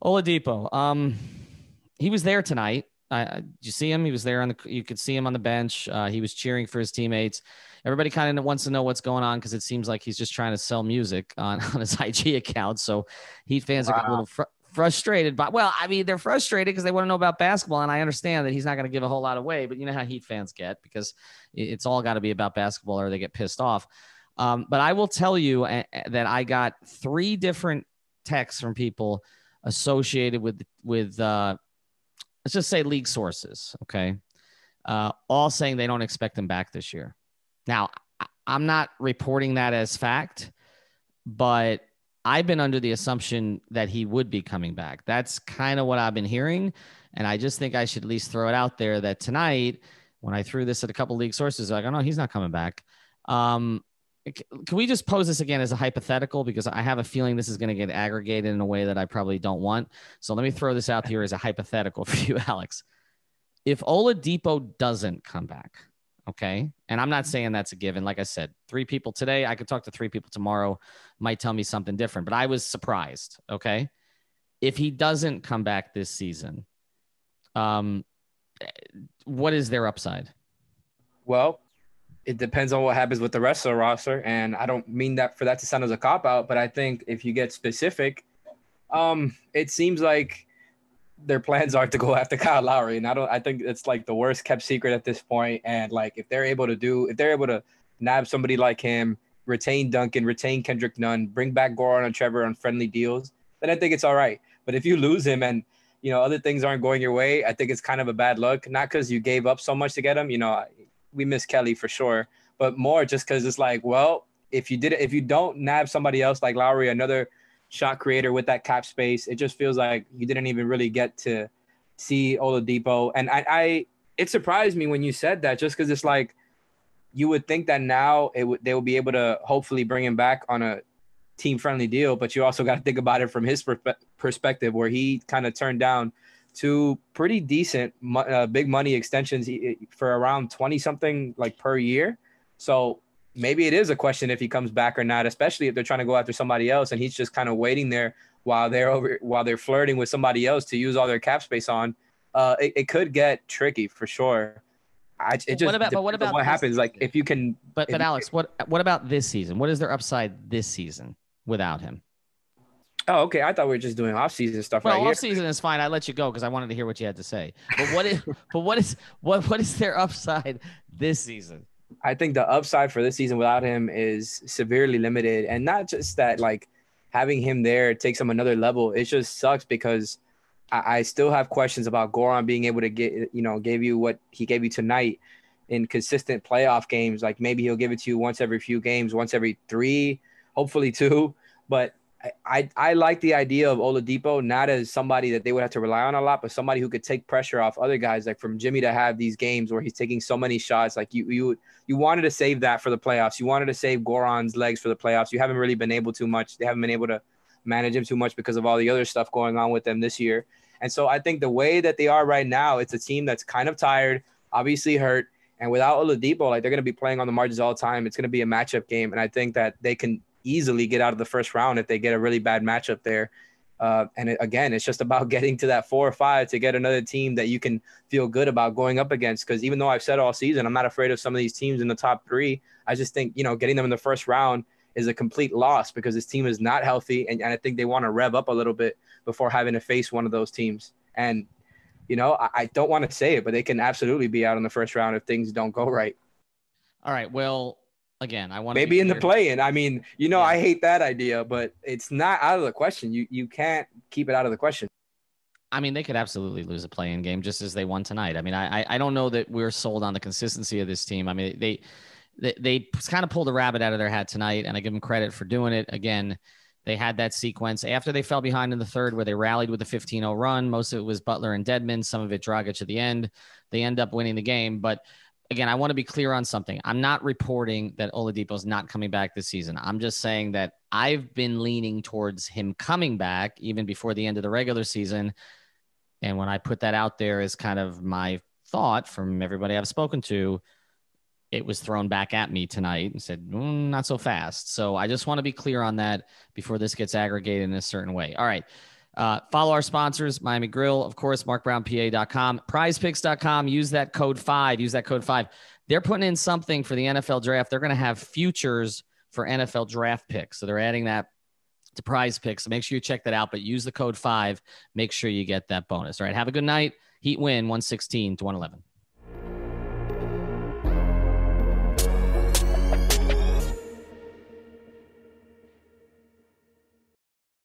Oladipo. He was there tonight. Did you see him? He was there you could see him on the bench. He was cheering for his teammates. Everybody kind of wants to know what's going on because it seems like he's just trying to sell music on his IG account. So Heat fans are a little frustrated. But well, I mean, they're frustrated because they want to know about basketball, and I understand that he's not going to give a whole lot away. But you know how Heat fans get because it's all got to be about basketball or they get pissed off. But I will tell you that I got 3 different texts from people associated with let's just say league sources, okay, all saying they don't expect him back this year. Now, I'm not reporting that as fact, but I've been under the assumption that he would be coming back. That's kind of what I've been hearing, and I just think I should at least throw it out there that tonight, when I threw this at a couple league sources, like, oh, no, he's not coming back. Can we just pose this again as a hypothetical? Because I have a feeling this is going to get aggregated in a way that I probably don't want. So let me throw this out here as a hypothetical for you, Alex. If Oladipo doesn't come back, okay, and I'm not saying that's a given. Like I said, 3 people today, I could talk to 3 people tomorrow, might tell me something different, but I was surprised, okay? If he doesn't come back this season, what is their upside? Well, it depends on what happens with the rest of the roster. And I don't mean that for that to sound as a cop-out, but I think if you get specific, it seems like their plans are to go after Kyle Lowry. And I think it's like the worst kept secret at this point. And like, if they're able to nab somebody like him, retain Duncan, retain Kendrick Nunn, bring back Goran and Trevor on friendly deals, then I think it's all right. But if you lose him and, other things aren't going your way, I think it's kind of a bad look. Not because you gave up so much to get him, we miss Kelly for sure, but more just because it's like, well, if you don't nab somebody else like Lowry, another shot creator with that cap space, it just feels like you didn't even really get to see Oladipo. And it surprised me when you said that, just because it's like you would think that now they will be able to hopefully bring him back on a team friendly deal, but you also got to think about it from his perspective, where he kind of turned down 2 pretty decent big money extensions for around 20 something like per year. So maybe it is a question if he comes back or not, especially if they're trying to go after somebody else and he's just kind of waiting there while they're flirting with somebody else to use all their cap space on. It could get tricky for sure. What about what happens? Like if you can, but Alex, what about this season? What is their upside this season without him? Oh, okay. I thought we were just doing off-season stuff. Well, right here. Off-season is fine. I let you go because I wanted to hear what you had to say. But what is their upside this season? I think the upside for this season without him is severely limited, and not just that. Like having him there takes him another level. It just sucks because I still have questions about Goran being able to give you what he gave you tonight in consistent playoff games. Like maybe he'll give it to you once every few games, once every 3, hopefully 2, but I like the idea of Oladipo, not as somebody that they would have to rely on a lot, but somebody who could take pressure off other guys, like from Jimmy to have these games where he's taking so many shots. Like you wanted to save that for the playoffs. You wanted to save Goran's legs for the playoffs. You haven't really been able to much. They haven't been able to manage him too much because of all the other stuff going on with them this year. And so I think the way that they are right now, it's a team that's kind of tired, obviously hurt. And without Oladipo, like they're going to be playing on the margins all the time. It's going to be a matchup game. And I think that they can easily get out of the first round if they get a really bad matchup there. Again, it's just about getting to that 4 or 5 to get another team that you can feel good about going up against. Because even though I've said all season, I'm not afraid of some of these teams in the top 3. I just think, getting them in the first round is a complete loss because this team is not healthy. And I think they want to rev up a little bit before having to face one of those teams. And, I don't want to say it, but they can absolutely be out in the first round if things don't go right. All right. Well, again, I want maybe in the play-in. I mean, I hate that idea, but it's not out of the question. You can't keep it out of the question. I mean, they could absolutely lose a play-in game just as they won tonight. I mean, I don't know that we're sold on the consistency of this team. I mean, they kind of pulled a rabbit out of their hat tonight, and I give them credit for doing it. Again, they had that sequence after they fell behind in the third where they rallied with a 15-0 run. Most of it was Butler and Dedmon. Some of it Dragic at the end. They end up winning the game, but again, I want to be clear on something. I'm not reporting that Oladipo is not coming back this season. I'm just saying that I've been leaning towards him coming back even before the end of the regular season. And when I put that out there as kind of my thought from everybody I've spoken to, it was thrown back at me tonight and said, not so fast. So I just want to be clear on that before this gets aggregated in a certain way. All right. Follow our sponsors, Miami Grill, of course, markbrownpa.com, prizepicks.com. Use that code 5. They're putting in something for the NFL draft. They're going to have futures for NFL draft picks. So they're adding that to Prize Picks. So make sure you check that out, but use the code 5. Make sure you get that bonus. All right. Have a good night. Heat win 116-111.